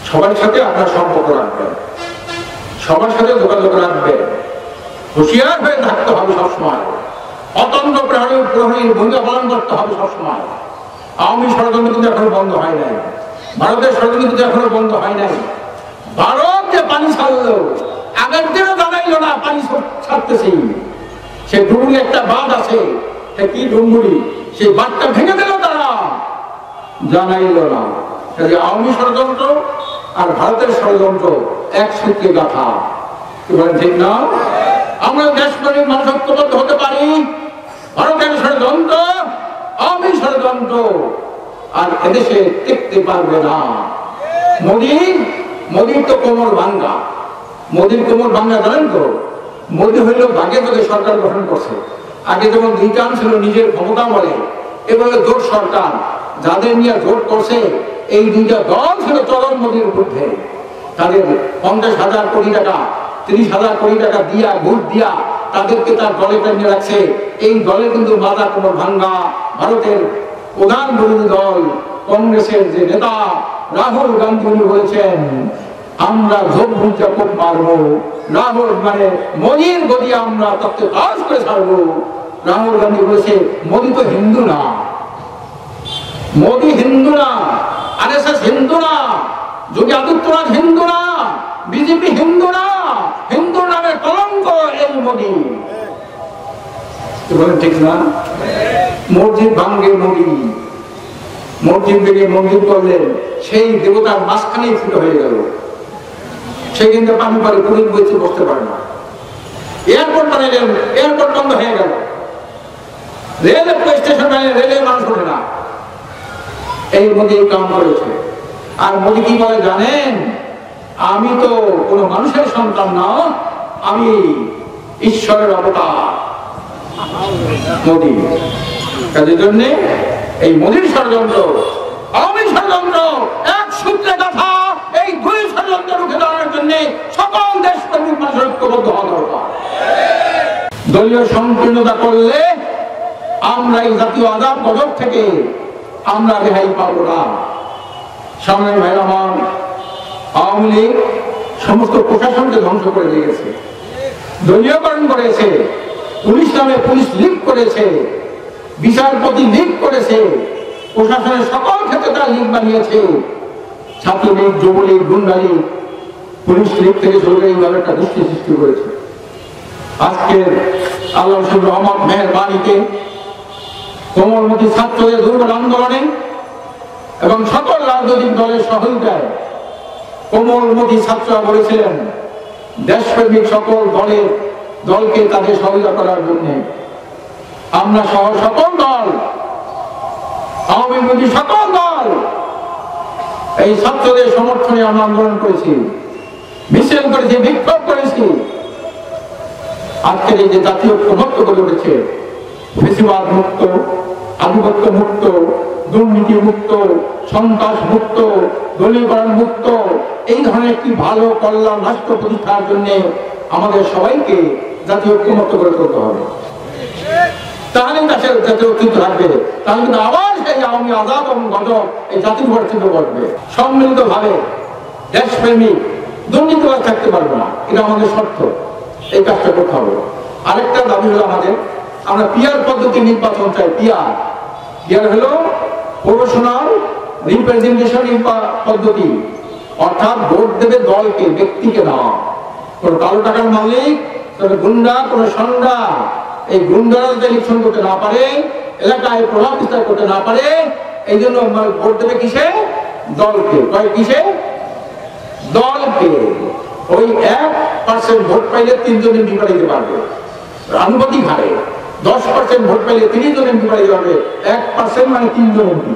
সবার সাথে আপনার সম্পর্ক রাখবেন, সবার সাথে যোগাযোগ রাখবেন, হুঁশিয়ার হয়ে থাকতে হবে সবসময়, অতন্ত্র প্রহরীর ভূমিকা পালন করতে হবে সবসময়। আওয়ামী ষড়যন্ত্র কিন্তু এখনো বন্ধ হয় নাই, ভারতের ষড়যন্ত্র কিন্তু এখনো বন্ধ হয় নাই। ভারত যে পানি ছাড়লো, আগের দিনও জানাইলো না পানি ছাড়তেছি। সে ডুঙ্গুরি একটা বাঁধ আছে, কি ডুঙ্গুরি, সেই বাঁধটা ভেঙে দিল তারা, জানাইল না। আওয়ামী ষড়যন্ত্র আর ভারতের ষড়যন্ত্র এক সূত্রে গাঁথা, কি বলেন ঠিক না? আমরা দেশপ্রেমিক মানুষ ঐক্যবদ্ধ হতে পারি, ভারতের ষড়যন্ত্র আওয়ামী ষড়যন্ত্র আর এদেশে টিকতে পারবে না। মোদির তো কোমর ভাঙ্গা, মোদির কোমর ভাঙ্গা জানেন তো? মোদি হইল ভাগে ভাগে সরকার গঠন করছে। আগে যেমন দুইটা ছিল নিজের ক্ষমতা বলে, এবারে জোট সরকার, যাদের নিয়ে জোট করছে এই দুইটা দল ছিল চরম মোদির বিরুদ্ধে। তাদের 50,000 কোটি টাকা 30,000 কোটি টাকা দিয়া ভোট দিয়া তাদেরকে তার দলে টেনে রাখছে। এই দলে কিন্তু মাথা কোমর ভাঙ্গা ভারতের প্রধান বিরোধী দল কংগ্রেসের যে নেতা রাহুল গান্ধী উনি বলেছেন আমরা ভোট বুঝা খুব মারবো, রাহুল মানে মোদির গদি আমরা তত্ত্বে কাজ করে ছাড়বো। রাহুল গান্ধী বলেছে মোদি তো হিন্দু না, মোদি হিন্দু না, আরএসএস হিন্দু না, যোগী আদিত্যনাথ হিন্দু না, বিজেপি হিন্দু না, হিন্দুর নামে কলঙ্ক এই মোদি। বলেন ঠিক না? মসজিদ ভাঙ্গে মোদি, মসজিদ ভেঙে মন্দির করলেন, সেই দেবতার মাঝখানেই ফুটো হয়ে গেল। সে কিন্তু পানি পারে পুলিশ বইতে বসতে পারে না। এয়ারপোর্ট বানাইলেন, এয়ারপোর্ট বন্ধ হয়ে গেল। রেল স্টেশন বানাইলেন, রেলে মানুষ ওঠে না। এই মোদি কাম করেছে। আর মোদি কি বলে জানেন? আমি তো কোনো মানুষের সন্তান না, আমি ঈশ্বরের অবতার। মোদি কাজের জন্য এই মোদির ষড়যন্ত্র আওয়ামী ষড়যন্ত্র এক সূত্রে গাঁথা। এই দুই ষড়যন্ত্র রুখে দাঁড়ানোর জন্য সকল দেশপ্রেমিক মানুষের ঐক্যবদ্ধ হওয়া দরকার। দলীয় সংকীর্ণতা করলে আমরা এই জাতীয় আযাব গজব থেকে আমরা রেহাই পাবো না। সামনে ভাই আমার, আওয়ামী লীগ সমস্ত প্রশাসনকে ধ্বংস করে দিয়েছে, দলীয়করণ করেছে, পুলিশ নামে পুলিশ লীগ করেছে, বিচারপতি লীগ করেছে, প্রশাসনের সকল ক্ষেত্রে তারা লীগ বানিয়েছে। ছাত্রলীগ, যুবলীগ, গুন্ডা লীগ, পুলিশ লীগ থেকে শুরু করে এইভাবে একটা গোষ্ঠী সৃষ্টি করেছে। আজকে আল্লাহ রহমত মেহেরবানিতে কোমলমতি ছাত্রদের দুর্বল আন্দোলনে এবং সকল রাজনৈতিক দলের সহযোগিতায় কোমলমতি ছাত্ররা বলেছিলেন দেশপ্রেমিক সকল দলকে তাদের সহযোগিতা করার জন্য আমরা সহ সকল দল, আওয়ামী বিরোধী সকল দল এই ছাত্রদের সমর্থনে আমরা আন্দোলন করেছি, মিছিল করেছি, বিক্ষোভ করেছি। আজকের এই যে জাতীয় ঐক্যমত্য গড়ে উঠেছে, ফেসিবাদ মুক্ত, আধিপত্য মুক্ত, দুর্নীতি মুক্ত, সন্ত্রাস মুক্ত, দলীয়করণ মুক্ত, এই ধরনের একটি ভালো কল্যাণ রাষ্ট্র প্রতিষ্ঠার জন্য আমাদের সবাইকে জাতীয় ঐক্যমত্য গড়ে তুলতে হবে। তাহলে দেশের জাতীয় অস্তিত্ব থাকবে, তাহলে কিন্তু আবার সেই আওয়ামী আযাব এবং গজব এই জাতির উপর অস্তিত্ব করবে। সম্মিলিত ভাবে দেশপ্রেমিক দুর্নীতিবাজ থাকতে পারবো না, এটা আমাদের শর্ত। এই কাজটা করতে হবে। আরেকটা দাবি হলো আমাদের, আমরা পিআর পদ্ধতি নির্বাচন চাই। পিআর হলো প্রফেশনাল রিপ্রেজেন্টেশন পদ্ধতি, অর্থাৎ ভোট দেবে দলকে, ব্যক্তিকে না। কোন কালো টাকার মালিক, কোন গুন্ডা, কোন সন্ডা, এই গুন্ডারা যদি ইলেকশন করতে না পারে, এলাকায় প্রভাব বিস্তার করতে না পারে, এই জন্য ভোট দেবে কিসে? দলকে। কিসে? দলকে। ওই 1% ভোট পাইলে 3 জন এমপি বাড়াইতে পারবে আনুপাতিক হারে। 10% ভোট পাইলে 30 জন এমপি বাড়াইতে পারবে। 1% মানে 3 জন এমপি।